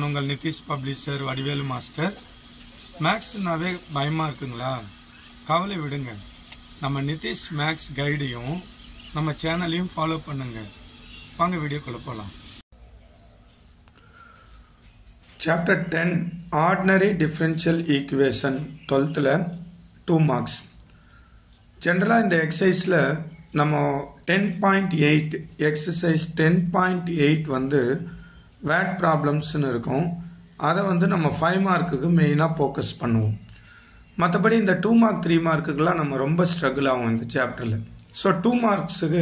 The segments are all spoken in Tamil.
நான் உங்கள் நிதிஷ் பப்ளிஷர் வடிவேலு மாஸ்டர். மேக்ஸ்னாவே பயமாக இருக்குங்களா? கவலை விடுங்க. நம்ம நிதிஷ் மேக்ஸ் கைடையும் நம்ம சேனலையும் ஃபாலோ பண்ணுங்க. வாங்க வீடியோக்குள்ள போகலாம். Chapter 10 Ordinary Differential Equation 12th 2 marks. ஜென்ரலாக இந்த எக்ஸசைஸில் நம்ம 10.8 எக்ஸசைஸ் 10.8 வந்து வேட் ப்ராப்ளம்ஸ்னு இருக்கும். அதை வந்து நம்ம 5 மார்க்குக்கு மெயினாக ஃபோக்கஸ் பண்ணுவோம். மற்றபடி இந்த 2 மார்க் 3 மார்க்குக்கெலாம் நம்ம ரொம்ப ஸ்ட்ரகிள் ஆகும் இந்த சாப்டரில். ஸோ 2 மார்க்ஸுக்கு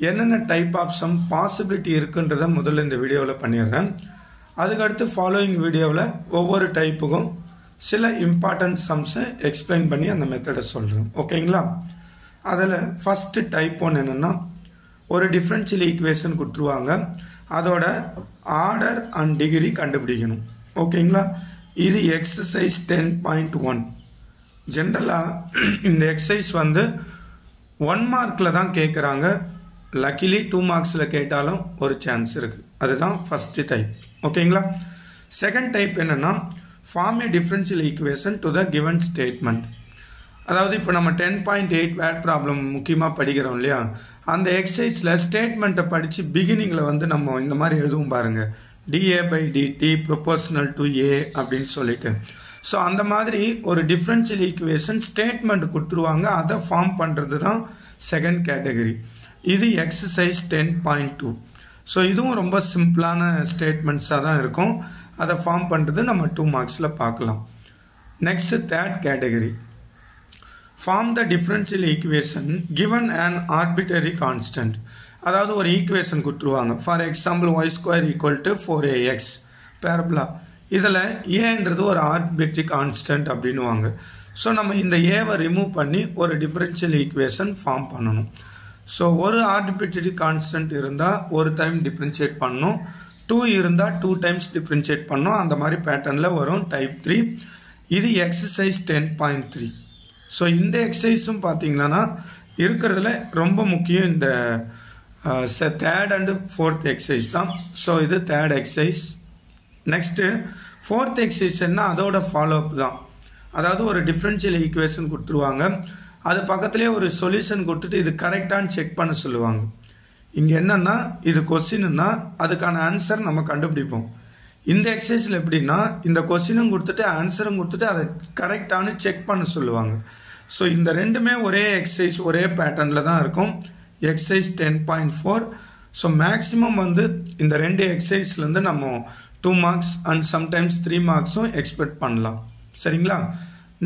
என்னென்ன டைப் ஆஃப் சம் பாசிபிலிட்டி இருக்குன்றதை முதல்ல இந்த வீடியோவில் பண்ணிடுறேன். அதுக்கடுத்து ஃபாலோயிங் வீடியோவில் ஒவ்வொரு டைப்புக்கும் சில இம்பார்ட்டன்ட் சம்ஸை எக்ஸ்பிளைன் பண்ணி அந்த மெத்தடை சொல்கிறேன். ஓகேங்களா? அதில் ஃபஸ்ட்டு டைப் 1 என்னென்னா, ஒரு டிஃப்ரென்ஷியல் ஈக்குவேஷன் கொடுத்துருவாங்க, அதோட ஆர்டர் அண்ட் டிகிரி கண்டுபிடிக்கணும். ஓகேங்களா? இது எக்ஸசைஸ் 10.1. ஜென்ரலாக இந்த எக்ஸசைஸ் வந்து 1 மார்க்கில் தான் கேட்குறாங்க. லக்கிலி 2 மார்க்ஸில் கேட்டாலும் ஒரு சான்ஸ் இருக்குது. அதுதான் ஃபஸ்ட்டு டைப். ஓகேங்களா? செகண்ட் டைப் என்னென்னா, form a differential equation to the given statement. அதாவது இப்போ நம்ம 10.8 வேட் ப்ராப்ளம் முக்கியமாக படிக்கிறோம் இல்லையா? அந்த எக்ஸசைஸில் ஸ்டேட்மெண்ட்டை படித்து பிகினிங்கில் வந்து நம்ம இந்த மாதிரி எழுதுவும் பாருங்கள், dA/dt ப்ரொபோர்ஷனல் டு A அப்படின்னு சொல்லிட்டு. ஸோ அந்த மாதிரி ஒரு டிஃப்ரென்ஷியல் ஈக்குவேஷன் ஸ்டேட்மெண்ட் கொடுத்துருவாங்க, அதை ஃபார்ம் பண்ணுறது தான் செகண்ட் கேட்டகரி. இது எக்ஸசைஸ் 10.2. ஸோ இதுவும் ரொம்ப சிம்பிளான ஸ்டேட்மெண்ட்ஸாக தான் இருக்கும். அதை ஃபார்ம் பண்ணுறது நம்ம 2 மார்க்ஸில் பார்க்கலாம். Next third category, form the differential equation given an arbitrary constant. அதாவது ஒரு ஈக்குவேஷன் கொடுத்துருவாங்க. For example y² = 4ax parabola. இதில் ஏன்றது ஒரு ஆர்பிட்டரி கான்ஸ்டன்ட் அப்படின்னுவாங்க. ஸோ நம்ம இந்த ஏவை ரிமூவ் பண்ணி ஒரு டிஃப்ரென்ஷியல் ஈக்குவேஷன் ஃபார்ம் பண்ணணும். ஸோ ஒரு ஆர்பிட்டரி கான்ஸ்டன்ட் இருந்தால் ஒரு டைம் டிஃப்ரென்ஷியேட் பண்ணணும், 2 இருந்தால் 2 டைம்ஸ் டிஃப்ரென்ஷியேட் பண்ணணும். அந்த மாதிரி பேட்டர்னில் வரும் டைப் 3. இது எக்ஸசைஸ் 10.3. ஸோ இந்த எக்ஸசைஸும் பார்த்தீங்கன்னா இருக்கிறதுல ரொம்ப முக்கியம் இந்த தேர்ட் அண்டு ஃபோர்த் எக்ஸசைஸ் தான். ஸோ இது third exercise. Next fourth exercise என்ன, அதோட ஃபாலோ அப் தான். அதாவது ஒரு டிஃப்ரென்ஷியல் ஈக்குவேஷன் கொடுத்துருவாங்க, அது பக்கத்துலேயே ஒரு சொல்யூஷன் கொடுத்துட்டு இது கரெக்டானு செக் பண்ண சொல்லுவாங்க. இங்கே என்னென்னா, இது கொஸ்டின்னா அதுக்கான ஆன்சர் நம்ம கண்டுபிடிப்போம். இந்த எக்ஸசைஸில் எப்படின்னா, இந்த கொஸ்டினும் கொடுத்துட்டு ஆன்சரும் கொடுத்துட்டு அதை கரெக்டானு செக் பண்ண சொல்லுவாங்க. ஸோ இந்த ரெண்டுமே ஒரே எக்ஸசைஸ் ஒரே பேட்டர்னில் தான் இருக்கும். எக்ஸசைஸ் 10.4. ஸோ மேக்ஸிமம் வந்து இந்த ரெண்டு எக்ஸசைஸ்லேருந்து நம்ம 2 மார்க்ஸ் அண்ட் சம்டைம்ஸ் 3 மார்க்ஸும் எக்ஸ்பெக்ட் பண்ணலாம். சரிங்களா?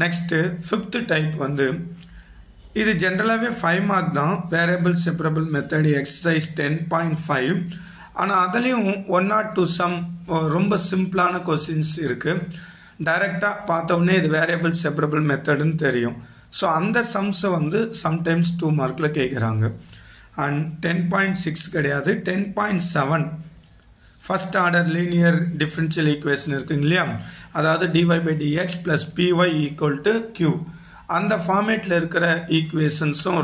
நெக்ஸ்ட்டு ஃபிஃப்த்து டைப் வந்து, இது ஜென்ரலாகவே 5 மார்க் தான். Variable separable method exercise 10.5. ஆனால் அதுலேயும் 1 or 2 சம் ரொம்ப சிம்பிளான கொஸ்டின்ஸ் இருக்குது. டைரெக்டாக பார்த்தோன்னே இது வேரியபிள் செப்பரபிள் மெத்தடுன்னு தெரியும். ஸோ அந்த சம்ஸை வந்து சம்டைம்ஸ் 2 மார்க்கில் கேட்குறாங்க. அண்ட் 10.6 கிடையாது, 10.7 first order linear differential equation இருக்குங்க இல்லையா? அதாவது dy/dx + py = q. அந்த ஃபார்மேட்டில் இருக்கிற ஈக்குவேஷன்ஸும்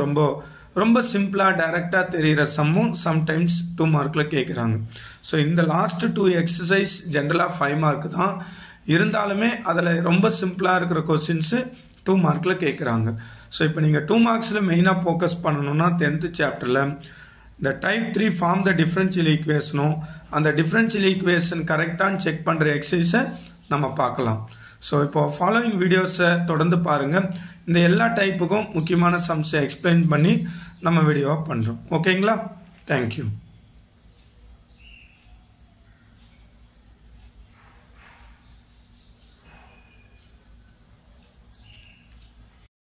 ரொம்ப சிம்பிளாக டைரெக்டாக தெரிகிற சம்மும் சம்டைம்ஸ் 2 மார்க்கில் கேட்குறாங்க. ஸோ இந்த லாஸ்ட் 2 எக்ஸசைஸ் ஜென்ரலாக 5 மார்க் தான். இருந்தாலுமே அதில் ரொம்ப சிம்பிளாக இருக்கிற கொஸ்டின்ஸு 2 மார்க்கில் கேட்குறாங்க. ஸோ இப்போ நீங்கள் 2 மார்க்ஸில் மெயினாக ஃபோக்கஸ் பண்ணணும்னா 10th சாப்டரில் இந்த டைப் 3 ஃபார்ம் த டிஃப்ரென்ஷியல் ஈக்குவேஷனும் அந்த டிஃப்ரென்ஷியல் ஈக்குவேஷன் கரெக்டானு செக் பண்ணுற எக்ஸசைஸை நம்ம பார்க்கலாம். ஸோ இப்போ ஃபாலோயிங் வீடியோஸை தொடர்ந்து பாருங்கள். இந்த எல்லா டைப்புக்கும் முக்கியமான சம்ஸை எக்ஸ்பிளைன் பண்ணி நம்ம வீடியோவாக பண்ணுறோம். ஓகேங்களா? தேங்க்யூ.